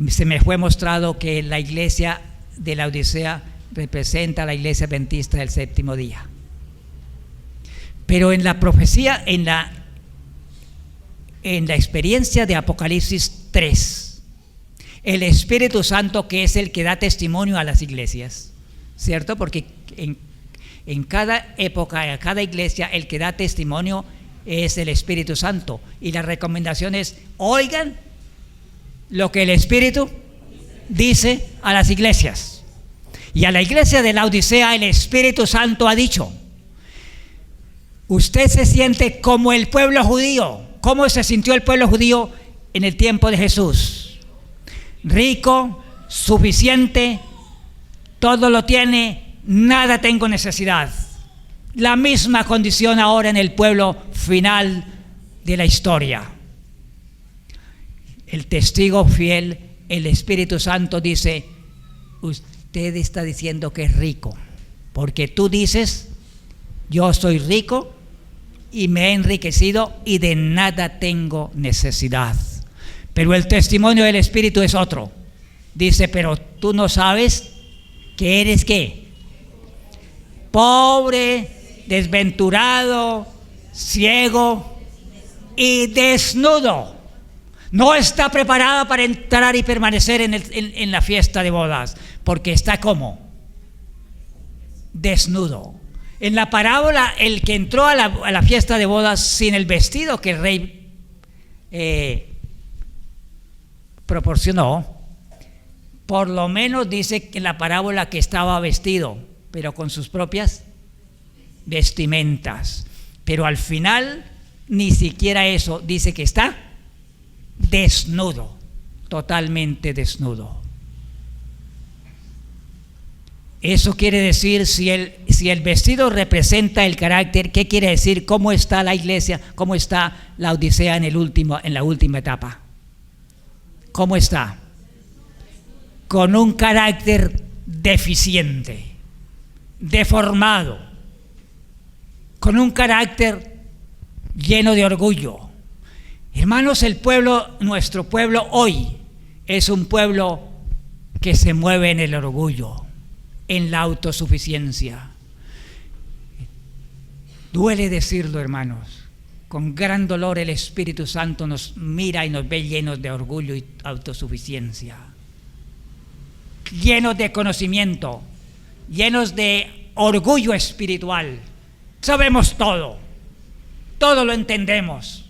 Se me fue mostrado que la iglesia de la Odisea representa a la iglesia adventista del séptimo día. Pero en la profecía, en la experiencia de Apocalipsis 3, el Espíritu Santo, que es el que da testimonio a las iglesias, ¿cierto? Porque en cada época, en cada iglesia, el que da testimonio es el Espíritu Santo, y la recomendación es: oigan lo que el Espíritu dice a las iglesias. Y a la iglesia de la Odisea el Espíritu Santo ha dicho: usted se siente como el pueblo judío. ¿Cómo se sintió el pueblo judío en el tiempo de Jesús? Rico, suficiente, todo lo tiene, nada tengo necesidad. La misma condición ahora en el pueblo final de la historia. El testigo fiel, el Espíritu Santo, dice: usted está diciendo que es rico, porque tú dices: yo soy rico y me he enriquecido y de nada tengo necesidad. Pero el testimonio del Espíritu es otro. Dice: pero tú no sabes que eres ¿qué? Pobre, desventurado, ciego y desnudo. No está preparada para entrar y permanecer en la fiesta de bodas, porque está como desnudo. En la parábola, el que entró a la fiesta de bodas sin el vestido que el rey proporcionó, por lo menos dice que en la parábola que estaba vestido, pero con sus propias vestimentas. Pero al final, ni siquiera eso, dice que está desnudo, totalmente desnudo. Eso quiere decir, si el vestido representa el carácter, ¿qué quiere decir? ¿Cómo está la iglesia? ¿Cómo está la Odisea en la última etapa? ¿Cómo está? Con un carácter deficiente, deformado, con un carácter lleno de orgullo. Hermanos, nuestro pueblo hoy es un pueblo que se mueve en el orgullo, en la autosuficiencia. Duele decirlo, hermanos. Con gran dolor el Espíritu Santo nos mira y nos ve llenos de orgullo y autosuficiencia, llenos de conocimiento, llenos de orgullo espiritual. Sabemos todo lo entendemos,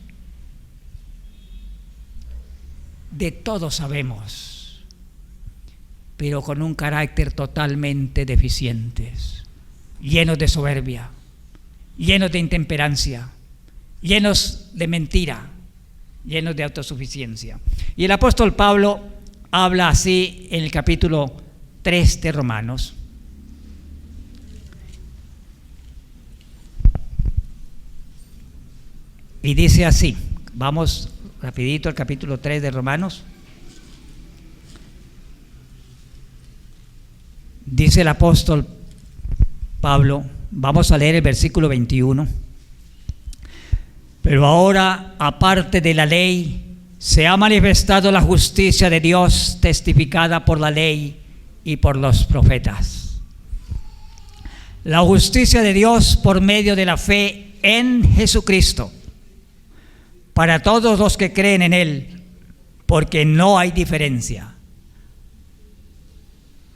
de todo sabemos, pero con un carácter totalmente deficientes, llenos de soberbia, llenos de intemperancia, llenos de mentira, llenos de autosuficiencia. Y el apóstol Pablo habla así en el capítulo 3 de Romanos. Y dice así, vamos rapidito al capítulo 3 de Romanos. Dice el apóstol Pablo, vamos a leer el versículo 21. Pero ahora, aparte de la ley, se ha manifestado la justicia de Dios, testificada por la ley y por los profetas. La justicia de Dios por medio de la fe en Jesucristo, para todos los que creen en Él, porque no hay diferencia.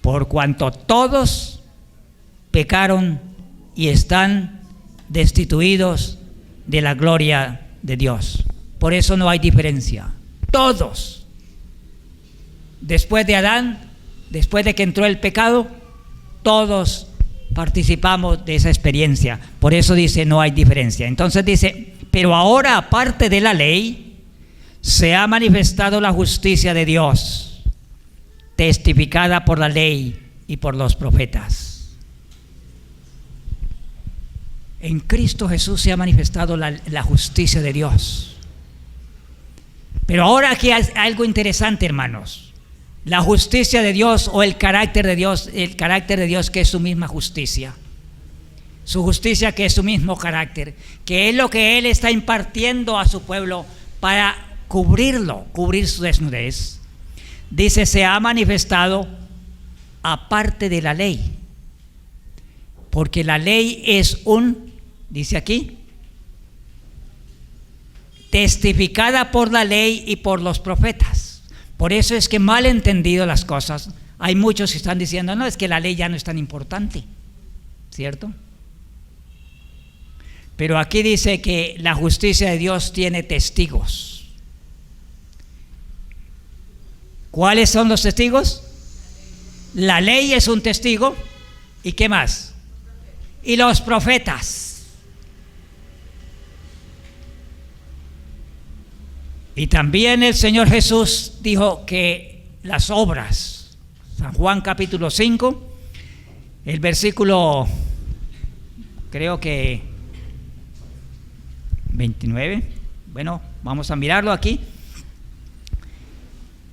Por cuanto todos pecaron y están destituidos de la gloria de Dios. Por eso no hay diferencia. Todos, después de Adán, después de que entró el pecado, todos participamos de esa experiencia. Por eso dice no hay diferencia. Entonces dice, pero ahora aparte de la ley, se ha manifestado la justicia de Dios, testificada por la ley y por los profetas. En Cristo Jesús se ha manifestado la justicia de Dios. Pero ahora aquí hay algo interesante, hermanos. La justicia de Dios o el carácter de Dios que es su misma justicia. Su justicia que es su mismo carácter, que es lo que Él está impartiendo a su pueblo para cubrir su desnudez. Dice, se ha manifestado aparte de la ley, porque la ley es dice aquí, testificada por la ley y por los profetas. Por eso es que mal entendido las cosas, hay muchos que están diciendo, no, es que la ley ya no es tan importante, ¿cierto? Pero aquí dice que la justicia de Dios tiene testigos. ¿Cuáles son los testigos? La ley es un testigo. ¿Y qué más? Y los profetas. Y también el Señor Jesús dijo que las obras, San Juan capítulo 5, el versículo, creo que 29, bueno, vamos a mirarlo aquí.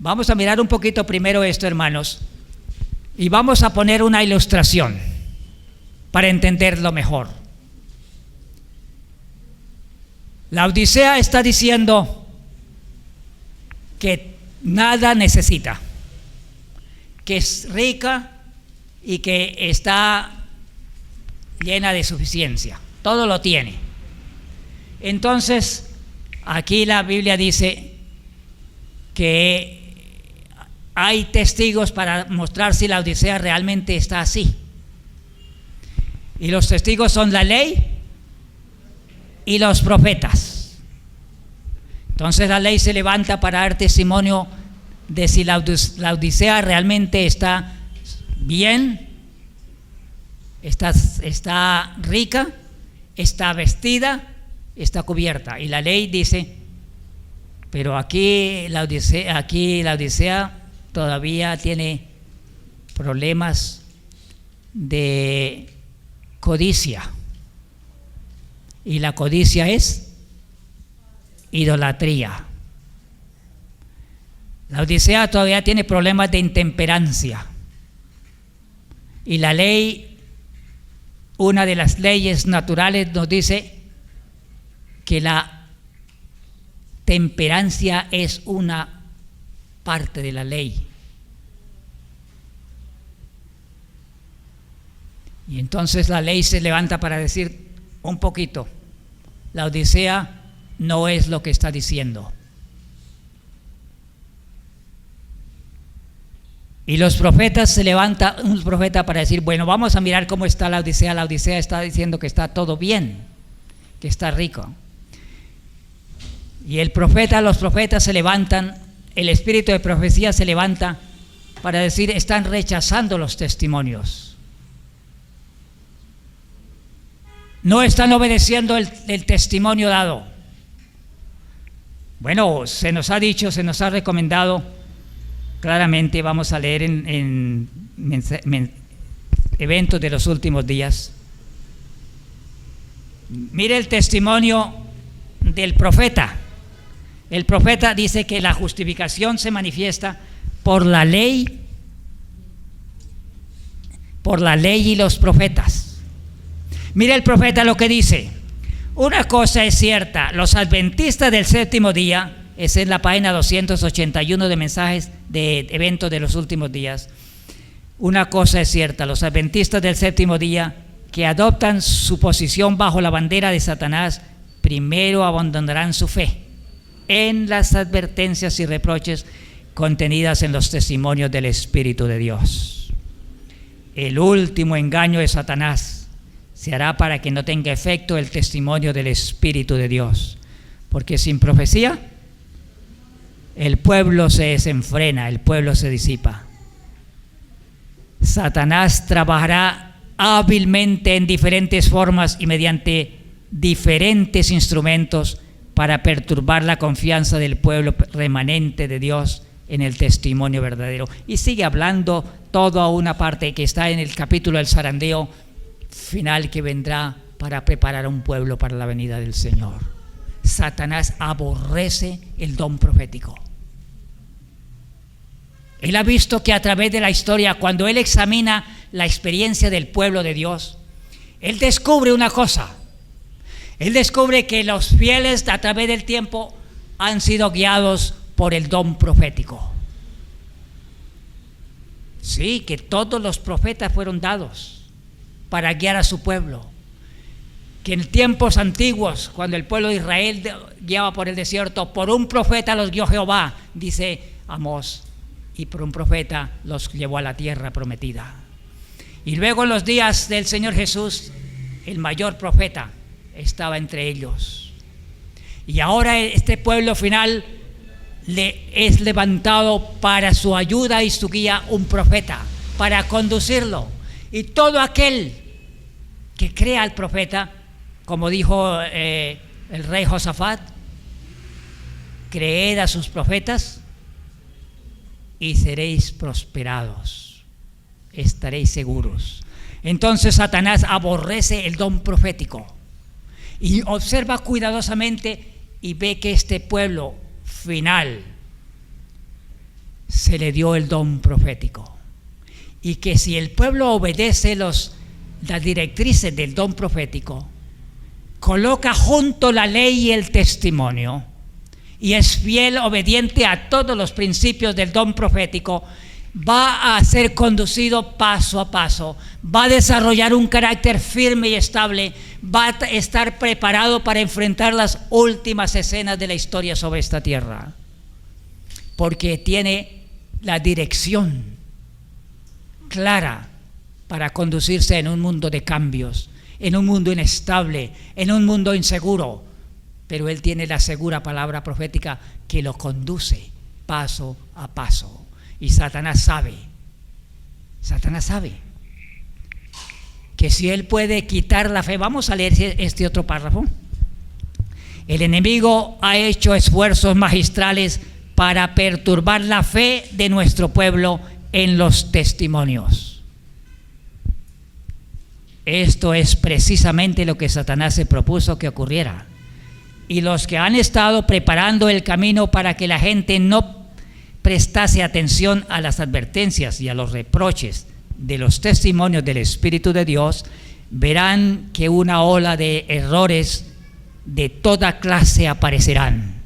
Vamos a mirar un poquito primero esto, hermanos, y vamos a poner una ilustración para entenderlo mejor. La Odisea está diciendo que nada necesita, que es rica y que está llena de suficiencia, todo lo tiene. Entonces, aquí la Biblia dice que hay testigos para mostrar si la Odisea realmente está así. Y los testigos son la ley y los profetas. Entonces la ley se levanta para dar testimonio de si la Odisea realmente está bien, está rica, está vestida, está cubierta. Y la ley dice, pero aquí la Odisea todavía tiene problemas de codicia. Y la codicia es idolatría. La Odisea todavía tiene problemas de intemperancia. Y la ley, una de las leyes naturales, nos dice que la temperancia es una parte de la ley. Y entonces la ley se levanta para decir un poquito, la Odisea no es lo que está diciendo. Y los profetas, se levanta un profeta para decir, bueno, vamos a mirar cómo está la Odisea. La Odisea está diciendo que está todo bien, que está rico. Y los profetas se levantan, el espíritu de profecía se levanta para decir, están rechazando los testimonios. No están obedeciendo el testimonio dado. Bueno, se nos ha dicho, se nos ha recomendado claramente, vamos a leer en eventos de los últimos días. Mire el testimonio del profeta. El profeta dice que la justificación se manifiesta por la ley y los profetas. Mire el profeta lo que dice. Una cosa es cierta, los adventistas del séptimo día, esa es la página 281 de mensajes de eventos de los últimos días. Una cosa es cierta, los adventistas del séptimo día que adoptan su posición bajo la bandera de Satanás, primero abandonarán su fe en las advertencias y reproches contenidas en los testimonios del Espíritu de Dios. El último engaño de Satanás se hará para que no tenga efecto el testimonio del Espíritu de Dios, porque sin profecía el pueblo se desenfrena, el pueblo se disipa. Satanás trabajará hábilmente en diferentes formas y mediante diferentes instrumentos para perturbar la confianza del pueblo remanente de Dios en el testimonio verdadero. Y sigue hablando toda una parte que está en el capítulo del zarandeo final que vendrá para preparar a un pueblo para la venida del Señor. Satanás aborrece el don profético. Él ha visto que a través de la historia, cuando él examina la experiencia del pueblo de Dios, él descubre una cosa. Él descubre que los fieles a través del tiempo han sido guiados por el don profético. Sí, que todos los profetas fueron dados para guiar a su pueblo. Que en tiempos antiguos, cuando el pueblo de Israel guiaba por el desierto, por un profeta los guió Jehová, dice Amós, y por un profeta los llevó a la tierra prometida. Y luego en los días del Señor Jesús, el mayor profeta estaba entre ellos. Y ahora este pueblo final le es levantado para su ayuda y su guía un profeta, para conducirlo. Y todo aquel que crea al profeta, como dijo el rey Josafat, creed a sus profetas y seréis prosperados, estaréis seguros. Entonces Satanás aborrece el don profético y observa cuidadosamente y ve que este pueblo final se le dio el don profético, y que si el pueblo obedece las directrices del don profético, coloca junto la ley y el testimonio, y es fiel, obediente a todos los principios del don profético, va a ser conducido paso a paso, va a desarrollar un carácter firme y estable, va a estar preparado para enfrentar las últimas escenas de la historia sobre esta tierra, porque tiene la dirección clara para conducirse en un mundo de cambios, en un mundo inestable, en un mundo inseguro, pero él tiene la segura palabra profética que lo conduce paso a paso. Y Satanás sabe que si él puede quitar la fe, vamos a leer este otro párrafo. El enemigo ha hecho esfuerzos magistrales para perturbar la fe de nuestro pueblo en los testimonios. Esto es precisamente lo que Satanás se propuso que ocurriera. Y los que han estado preparando el camino para que la gente no prestase atención a las advertencias y a los reproches de los testimonios del Espíritu de Dios, verán que una ola de errores de toda clase aparecerán.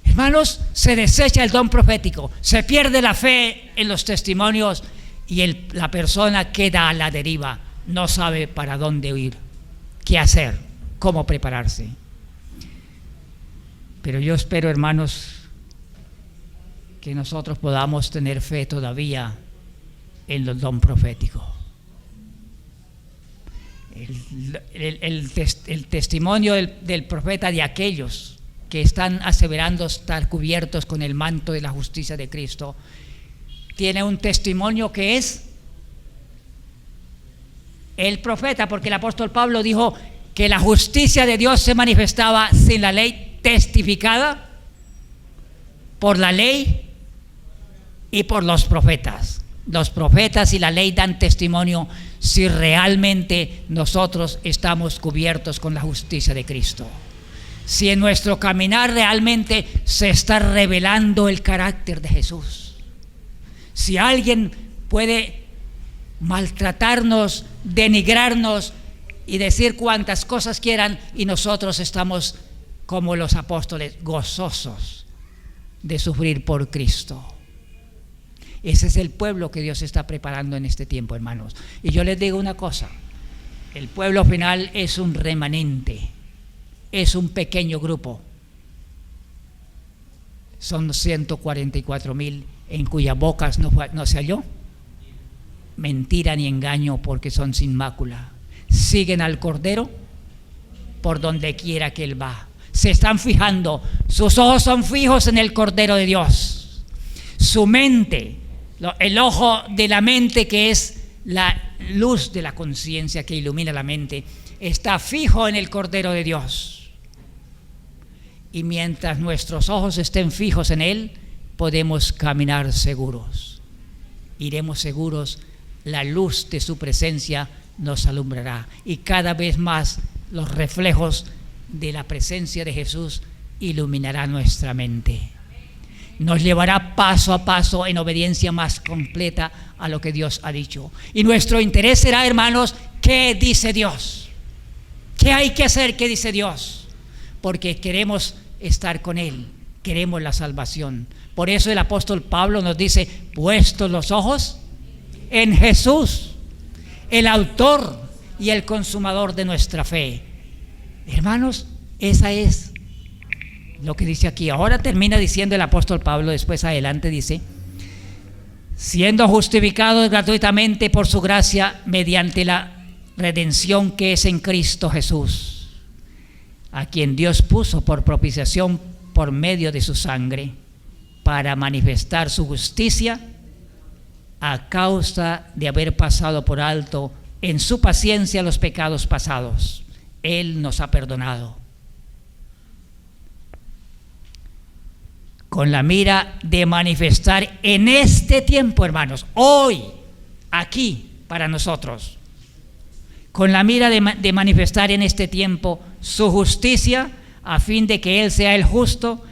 Hermanos, se desecha el don profético, se pierde la fe en los testimonios y la persona queda a la deriva, no sabe para dónde ir, qué hacer, cómo prepararse. Pero yo espero, hermanos, que nosotros podamos tener fe todavía en el don profético. El testimonio del profeta de aquellos que están aseverando estar cubiertos con el manto de la justicia de Cristo, tiene un testimonio que es el profeta, porque el apóstol Pablo dijo que la justicia de Dios se manifestaba sin la ley, testificada por la ley y por los profetas. Los profetas y la ley dan testimonio si realmente nosotros estamos cubiertos con la justicia de Cristo. Si en nuestro caminar realmente se está revelando el carácter de Jesús. Si alguien puede maltratarnos, denigrarnos y decir cuantas cosas quieran, y nosotros estamos como los apóstoles, gozosos de sufrir por Cristo. Ese es el pueblo que Dios está preparando en este tiempo, hermanos. Y yo les digo una cosa, el pueblo final es un remanente, es un pequeño grupo. Son 144,000 en cuyas bocas no se halló mentira ni engaño, porque son sin mácula. Siguen al Cordero por donde quiera que Él va. Se están fijando, sus ojos son fijos en el Cordero de Dios. Su mente, el ojo de la mente, que es la luz de la conciencia que ilumina la mente, está fijo en el Cordero de Dios. Y mientras nuestros ojos estén fijos en Él, podemos caminar seguros. Iremos seguros, la luz de su presencia nos alumbrará. Y cada vez más los reflejos de la presencia de Jesús iluminará nuestra mente. Nos llevará paso a paso en obediencia más completa a lo que Dios ha dicho. Y nuestro interés será, hermanos, ¿qué dice Dios? ¿Qué hay que hacer? ¿Qué dice Dios? Porque queremos estar con Él, queremos la salvación. Por eso el apóstol Pablo nos dice, puestos los ojos en Jesús, el autor y el consumador de nuestra fe. Hermanos, esa es lo que dice aquí. Ahora termina diciendo el apóstol Pablo, después adelante dice, siendo justificados gratuitamente por su gracia mediante la redención que es en Cristo Jesús, a quien Dios puso por propiciación por medio de su sangre, para manifestar su justicia a causa de haber pasado por alto en su paciencia los pecados pasados. Él nos ha perdonado, con la mira de manifestar en este tiempo, hermanos, hoy, aquí, para nosotros, con la mira de manifestar en este tiempo su justicia, a fin de que Él sea el justo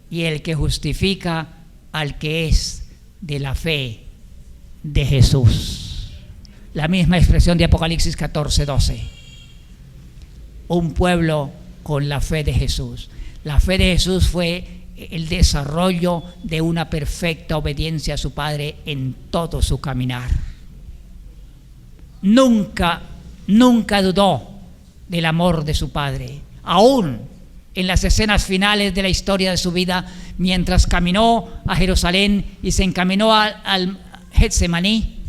y el que justifica al que es de la fe de Jesús. La misma expresión de Apocalipsis 14:12. Un pueblo con la fe de Jesús. La fe de Jesús fue el desarrollo de una perfecta obediencia a su Padre en todo su caminar. Nunca dudó del amor de su Padre, aún en las escenas finales de la historia de su vida, mientras caminó a Jerusalén y se encaminó al Getsemaní.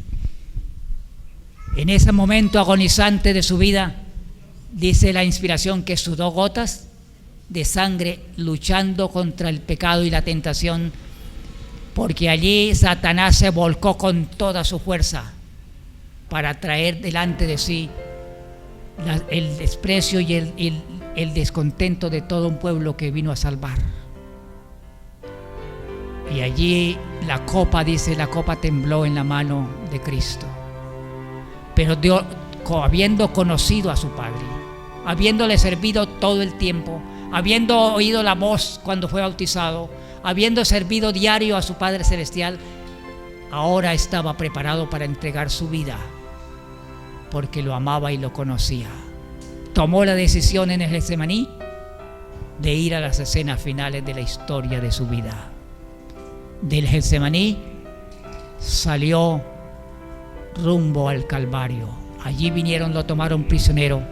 En ese momento agonizante de su vida, dice la inspiración que sudó gotas de sangre luchando contra el pecado y la tentación, porque allí Satanás se volcó con toda su fuerza para traer delante de sí el desprecio y el descontento de todo un pueblo que vino a salvar. Y allí la copa, dice, la copa tembló en la mano de Cristo. Pero Dios, habiendo conocido a su Padre, habiéndole servido todo el tiempo, habiendo oído la voz cuando fue bautizado, habiendo servido diario a su Padre Celestial, ahora estaba preparado para entregar su vida, porque lo amaba y lo conocía. Tomó la decisión en el Getsemaní de ir a las escenas finales de la historia de su vida. Del Getsemaní salió rumbo al Calvario. Allí vinieron, lo tomaron prisionero,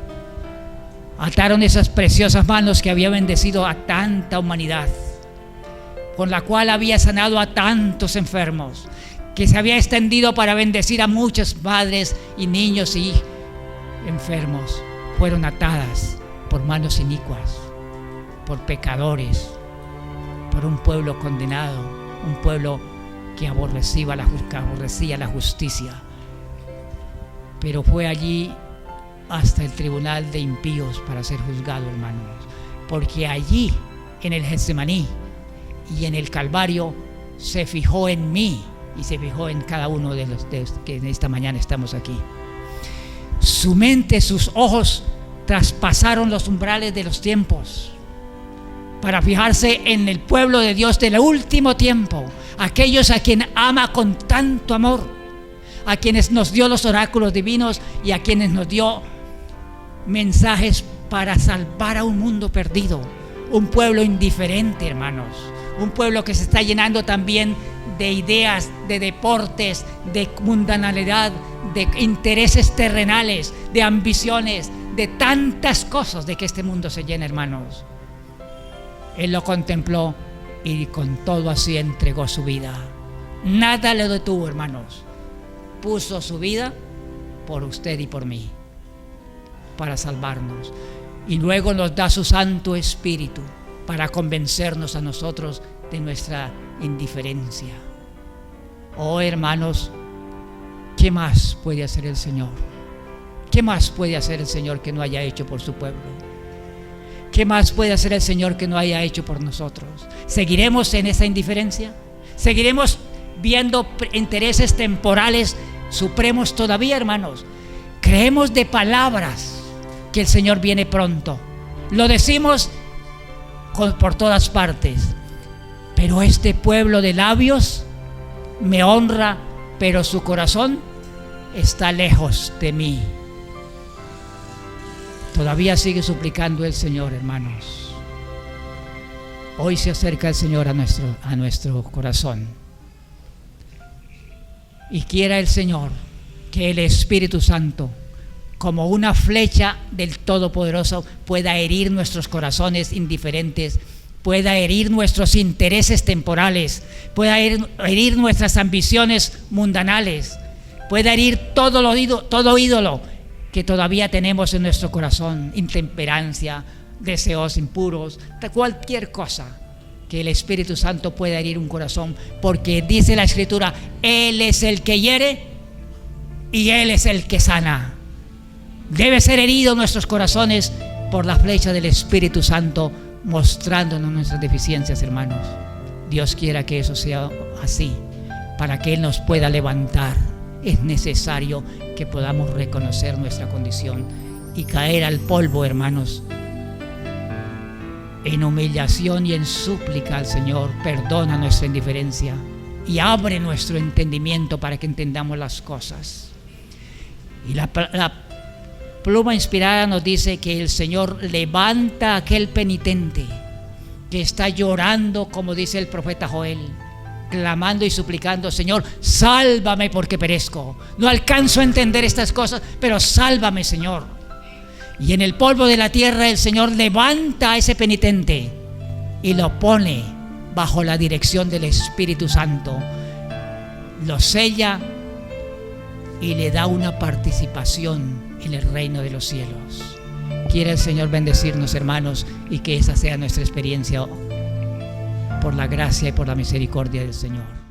ataron esas preciosas manos que había bendecido a tanta humanidad, con la cual había sanado a tantos enfermos, que se había extendido para bendecir a muchas madres y niños y enfermos. Fueron atadas por manos inicuas, por pecadores, por un pueblo condenado, un pueblo que aborrecía la justicia. Pero fue allí hasta el tribunal de impíos para ser juzgado, hermanos, porque allí en el Getsemaní y en el Calvario se fijó en mí y se fijó en cada uno de los que en esta mañana estamos aquí. Su mente, sus ojos traspasaron los umbrales de los tiempos para fijarse en el pueblo de Dios del último tiempo, aquellos a quien ama con tanto amor, a quienes nos dio los oráculos divinos y a quienes nos dio mensajes para salvar a un mundo perdido, un pueblo indiferente, hermanos, un pueblo que se está llenando también de ideas, de deportes, de mundanalidad, de intereses terrenales, de ambiciones, de tantas cosas de que este mundo se llena, hermanos. Él lo contempló y con todo así entregó su vida. Nada le detuvo, hermanos. Puso su vida por usted y por mí, para salvarnos. Y luego nos da su Santo Espíritu para convencernos a nosotros de nuestra indiferencia. Oh, hermanos, ¿qué más puede hacer el Señor? ¿Qué más puede hacer el Señor que no haya hecho por su pueblo? ¿Qué más puede hacer el Señor que no haya hecho por nosotros? ¿Seguiremos en esa indiferencia? ¿Seguiremos viendo intereses temporales supremos todavía, hermanos? Creemos de palabras que el Señor viene pronto. Lo decimos por todas partes. Pero este pueblo de labios me honra, pero su corazón está lejos de mí. Todavía sigue suplicando el Señor, hermanos. Hoy se acerca el Señor a nuestro corazón. Y quiera el Señor que el Espíritu Santo, como una flecha del Todopoderoso, pueda herir nuestros corazones indiferentes, pueda herir nuestros intereses temporales, pueda herir nuestras ambiciones mundanales, pueda herir todo ídolo que todavía tenemos en nuestro corazón, intemperancia, deseos impuros, cualquier cosa, que el Espíritu Santo pueda herir un corazón, porque dice la Escritura, Él es el que hiere y Él es el que sana. Debe ser herido nuestros corazones por la flecha del Espíritu Santo, mostrándonos nuestras deficiencias, hermanos. Dios quiera que eso sea así, para que Él nos pueda levantar. Es necesario que podamos reconocer nuestra condición y caer al polvo, hermanos, en humillación y en súplica al Señor. Perdona nuestra indiferencia y abre nuestro entendimiento para que entendamos las cosas. Y la pluma inspirada nos dice que el Señor levanta a aquel penitente que está llorando, como dice el profeta Joel, clamando y suplicando: Señor, sálvame porque perezco, no alcanzo a entender estas cosas, pero sálvame, Señor. Y en el polvo de la tierra el Señor levanta a ese penitente y lo pone bajo la dirección del Espíritu Santo, lo sella y le da una participación en el reino de los cielos. Quiere el Señor bendecirnos, hermanos, y que esa sea nuestra experiencia por la gracia y por la misericordia del Señor.